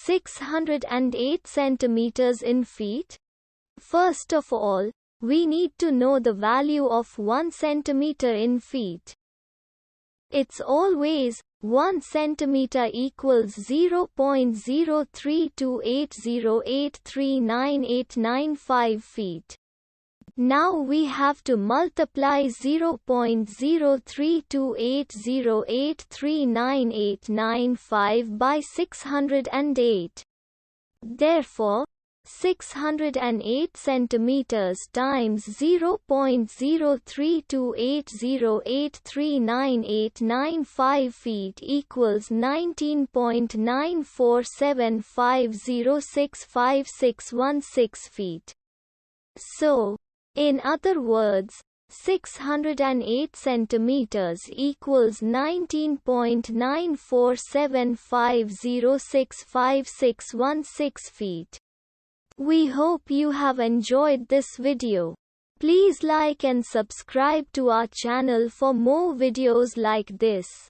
608 centimeters in feet? First of all, we need to know the value of 1 centimeter in feet. It's always 1 centimeter equals 0.03280839895 feet. Now we have to multiply 0.03280839895 by 608. Therefore, 608 centimeters times 0.03280839895 feet equals 19.9475065616 feet. So, in other words, 608 centimeters equals 19.9475065616 feet. We hope you have enjoyed this video. Please like and subscribe to our channel for more videos like this.